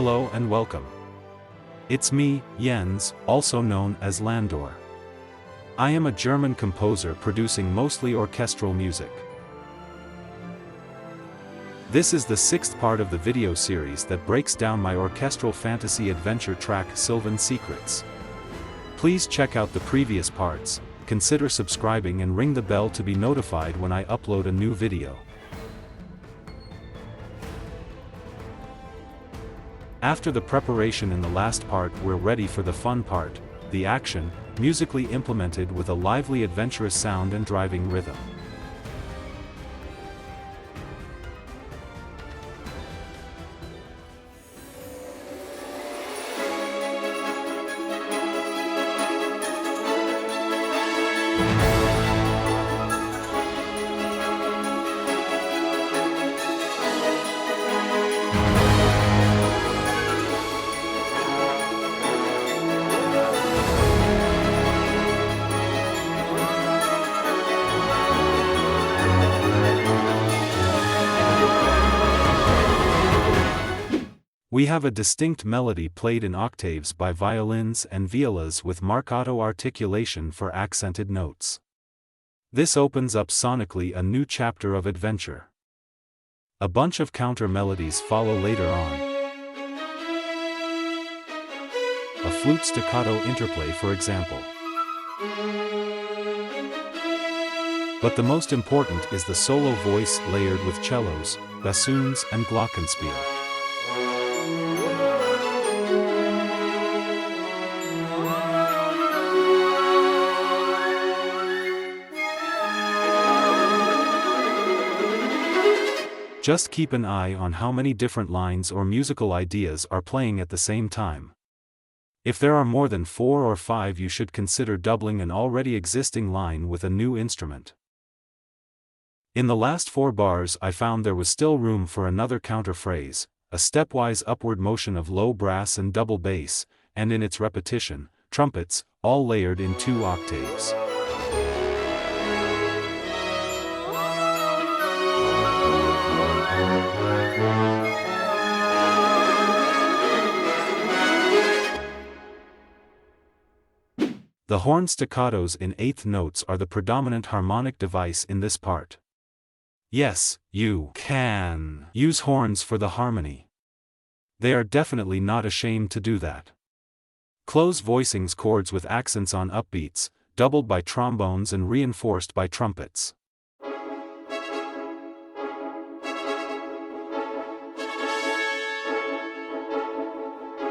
Hello and welcome. It's me, Jens, also known as Landor. I am a German composer producing mostly orchestral music. This is the sixth part of the video series that breaks down my orchestral fantasy adventure track Sylvan Secrets. Please check out the previous parts, consider subscribing and ring the bell to be notified when I upload a new video. After the preparation in the last part, we're ready for the fun part, the action, musically implemented with a lively adventurous sound and driving rhythm. We have a distinct melody played in octaves by violins and violas with marcato articulation for accented notes. This opens up sonically a new chapter of adventure. A bunch of counter melodies follow later on. A flute staccato interplay, for example. But the most important is the solo voice layered with cellos, bassoons and glockenspiel. Just keep an eye on how many different lines or musical ideas are playing at the same time. If there are more than 4 or 5, you should consider doubling an already existing line with a new instrument. In the last 4 bars I found there was still room for another counter phrase, a stepwise upward motion of low brass and double bass, and in its repetition, trumpets, all layered in 2 octaves. The horn staccatos in eighth notes are the predominant harmonic device in this part. Yes, you can use horns for the harmony. They are definitely not ashamed to do that. Close voicings chords with accents on upbeats, doubled by trombones and reinforced by trumpets.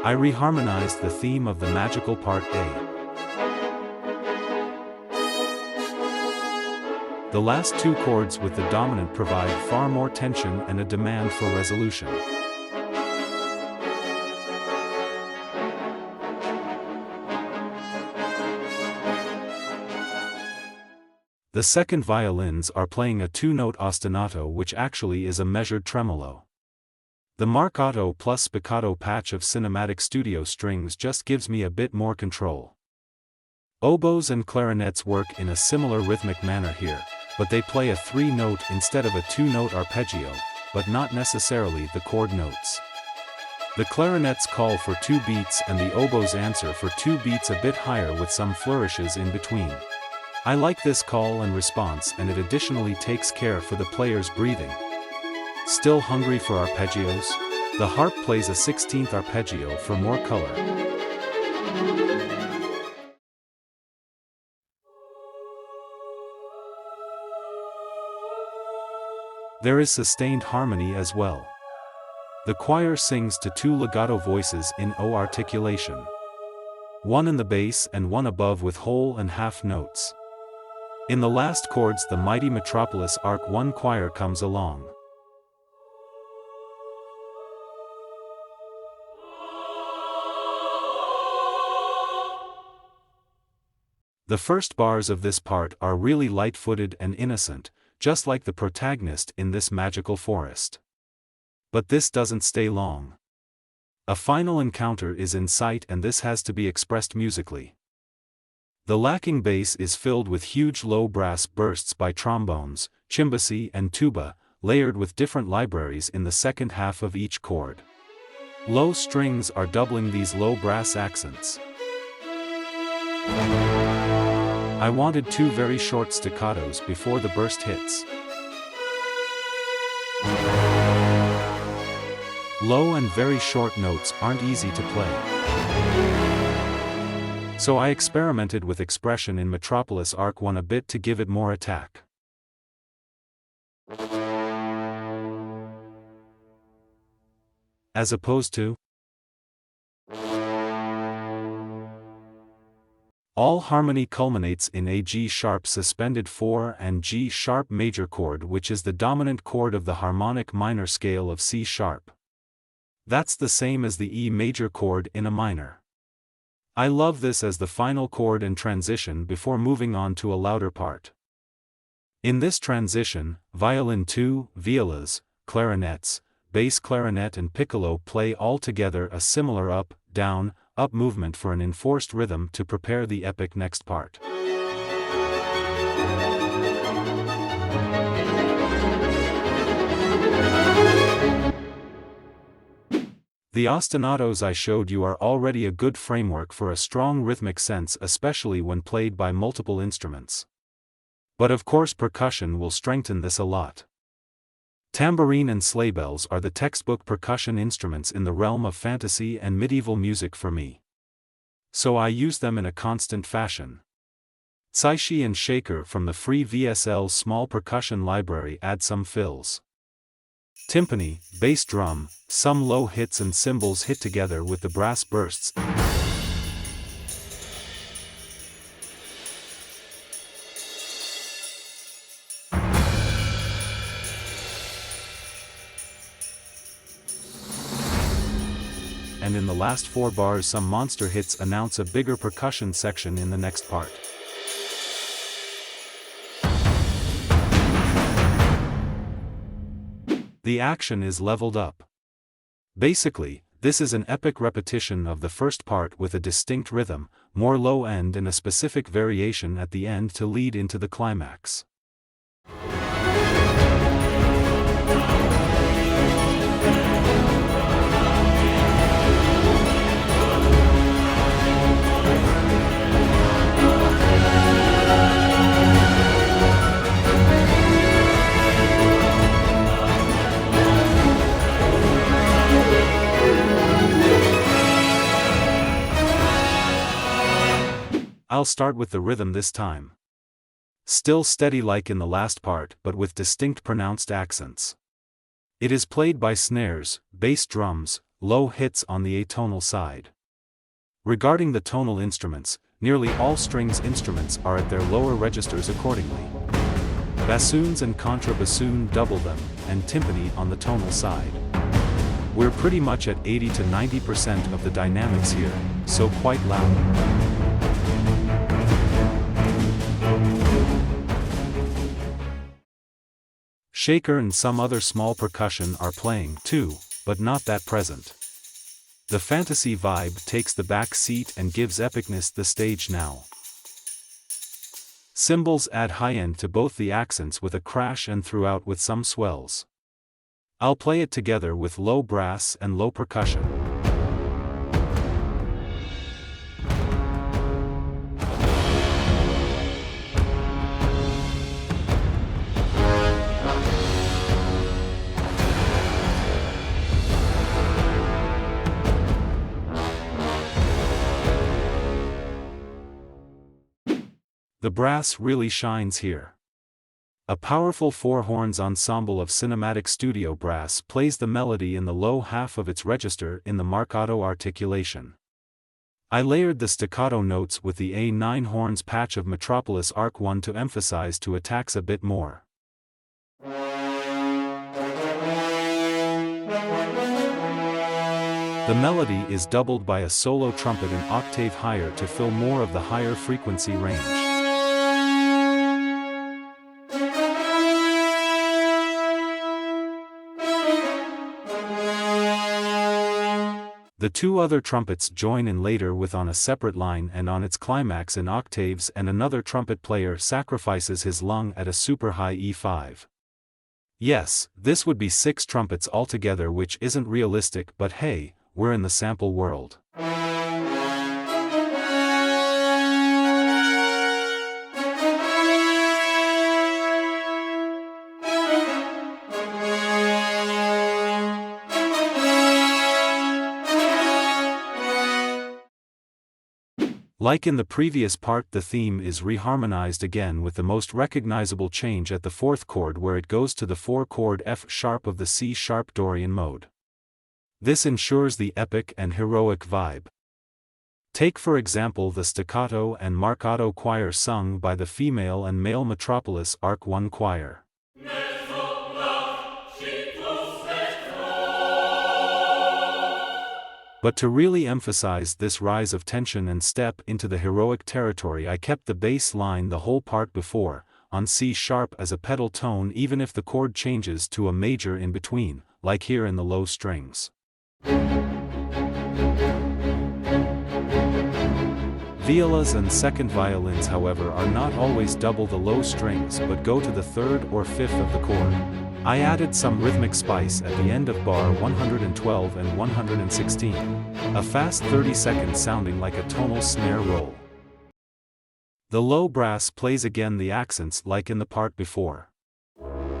I reharmonized the theme of the magical part A. The last 2 chords with the dominant provide far more tension and a demand for resolution. The second violins are playing a 2-note ostinato, which actually is a measured tremolo. The marcato plus spiccato patch of cinematic studio strings just gives me a bit more control. Oboes and clarinets work in a similar rhythmic manner here, but they play a 3-note instead of a 2-note arpeggio, but not necessarily the chord notes. The clarinets call for 2 beats and the oboes answer for 2 beats a bit higher with some flourishes in between. I like this call and response, and it additionally takes care for the player's breathing. Still hungry for arpeggios? The harp plays a 16th arpeggio for more color. There is sustained harmony as well. The choir sings to 2 legato voices in O articulation. One in the bass and one above with whole and half notes. In the last chords the mighty Metropolis Arc 1 choir comes along. The first bars of this part are really light-footed and innocent, just like the protagonist in this magical forest. But this doesn't stay long. A final encounter is in sight, and this has to be expressed musically. The lacking bass is filled with huge low brass bursts by trombones, cimbasi and tuba, layered with different libraries in the second half of each chord. Low strings are doubling these low brass accents. I wanted 2 very short staccatos before the burst hits. Low and very short notes aren't easy to play. So I experimented with expression in Metropolis Arc 1 a bit to give it more attack. As opposed to all harmony culminates in a G-sharp suspended 4 and G-sharp major chord, which is the dominant chord of the harmonic minor scale of C-sharp. That's the same as the E major chord in a minor. I love this as the final chord and transition before moving on to a louder part. In this transition, violin 2, violas, clarinets, bass clarinet and piccolo play all together a similar up, down, up movement for an enforced rhythm to prepare the epic next part. The ostinatos I showed you are already a good framework for a strong rhythmic sense, especially when played by multiple instruments. But of course percussion will strengthen this a lot. Tambourine and sleigh bells are the textbook percussion instruments in the realm of fantasy and medieval music for me. So I use them in a constant fashion. Tsaishi and shaker from the free VSL small percussion library add some fills. Timpani, bass drum, some low hits and cymbals hit together with the brass bursts. And in the last 4 bars some monster hits announce a bigger percussion section in the next part. The action is leveled up. Basically, this is an epic repetition of the first part with a distinct rhythm, more low end and a specific variation at the end to lead into the climax. I'll start with the rhythm this time. Still steady like in the last part, but with distinct pronounced accents. It is played by snares, bass drums, low hits on the atonal side. Regarding the tonal instruments, nearly all strings instruments are at their lower registers accordingly. Bassoons and contrabassoon double them, and timpani on the tonal side. We're pretty much at 80 to 90% of the dynamics here, so quite loud. Shaker and some other small percussion are playing too, but not that present. The fantasy vibe takes the back seat and gives epicness the stage now. Cymbals add high end to both the accents with a crash and throughout with some swells. I'll play it together with low brass and low percussion. The brass really shines here. A powerful 4 horns ensemble of cinematic studio brass plays the melody in the low half of its register in the marcato articulation. I layered the staccato notes with the A9 horns patch of Metropolis Arc 1 to emphasize to attacks a bit more. The melody is doubled by a solo trumpet an octave higher to fill more of the higher frequency range. The 2 other trumpets join in later with on a separate line and on its climax in octaves, and another trumpet player sacrifices his lung at a super high E5. Yes, this would be 6 trumpets altogether, which isn't realistic, but hey, we're in the sample world. Like in the previous part, the theme is reharmonized again with the most recognizable change at the fourth chord, where it goes to the 4-chord F sharp of the C sharp Dorian mode. This ensures the epic and heroic vibe. Take for example the staccato and marcato choir sung by the female and male Metropolis Arc 1 choir. But to really emphasize this rise of tension and step into the heroic territory, I kept the bass line the whole part before, on C sharp as a pedal tone, even if the chord changes to a major in between, like here in the low strings. Violas and second violins, however, are not always double the low strings but go to the third or fifth of the chord. I added some rhythmic spice at the end of bar 112 and 116, a fast 30-second sounding like a tonal snare roll. The low brass plays again the accents like in the part before.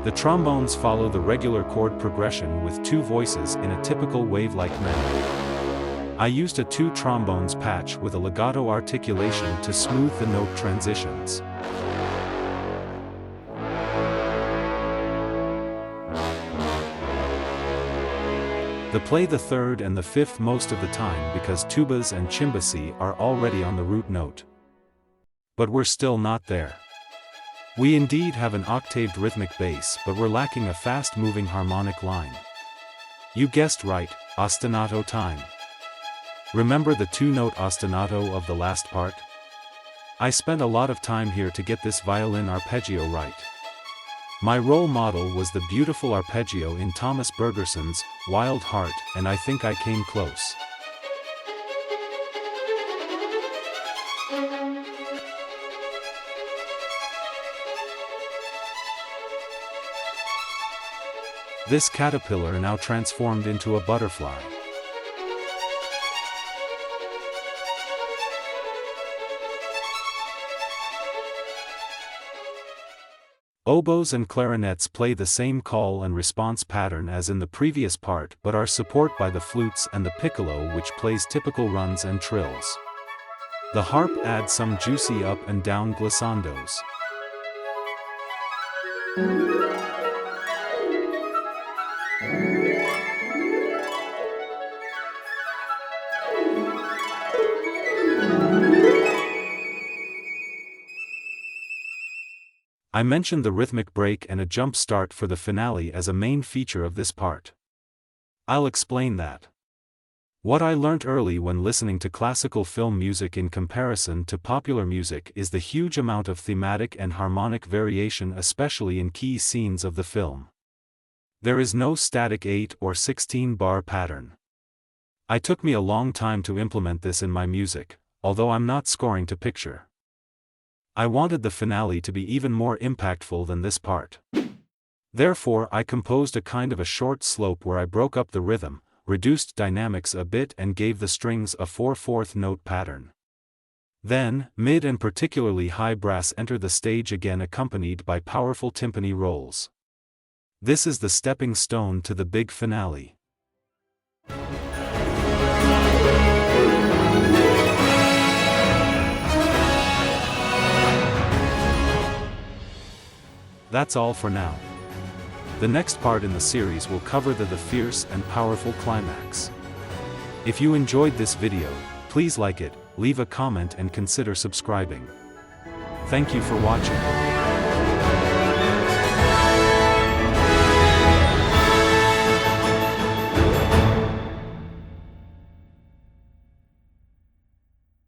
The trombones follow the regular chord progression with 2 voices in a typical wave-like manner. I used a 2 trombones patch with a legato articulation to smooth the note transitions. Play the third and the fifth most of the time because tubas and cimbasi are already on the root note. But we're still not there. We indeed have an octaved rhythmic bass, but we're lacking a fast-moving harmonic line. You guessed right, ostinato time. Remember the 2-note ostinato of the last part? I spent a lot of time here to get this violin arpeggio right. My role model was the beautiful arpeggio in Thomas Bergerson's Wild Heart, and I think I came close. This caterpillar now transformed into a butterfly. Oboes and clarinets play the same call and response pattern as in the previous part, but are supported by the flutes and the piccolo, which plays typical runs and trills. The harp adds some juicy up and down glissandos. I mentioned the rhythmic break and a jump start for the finale as a main feature of this part. I'll explain that. What I learnt early when listening to classical film music in comparison to popular music is the huge amount of thematic and harmonic variation, especially in key scenes of the film. There is no static 8 or 16 bar pattern. It took me a long time to implement this in my music, although I'm not scoring to picture. I wanted the finale to be even more impactful than this part. Therefore, I composed a kind of a short slope where I broke up the rhythm, reduced dynamics a bit and gave the strings a 4/4 note pattern. Then, mid and particularly high brass enter the stage again, accompanied by powerful timpani rolls. This is the stepping stone to the big finale. That's all for now. The next part in the series will cover the fierce and powerful climax. If you enjoyed this video, please like it, leave a comment and consider subscribing. Thank you for watching.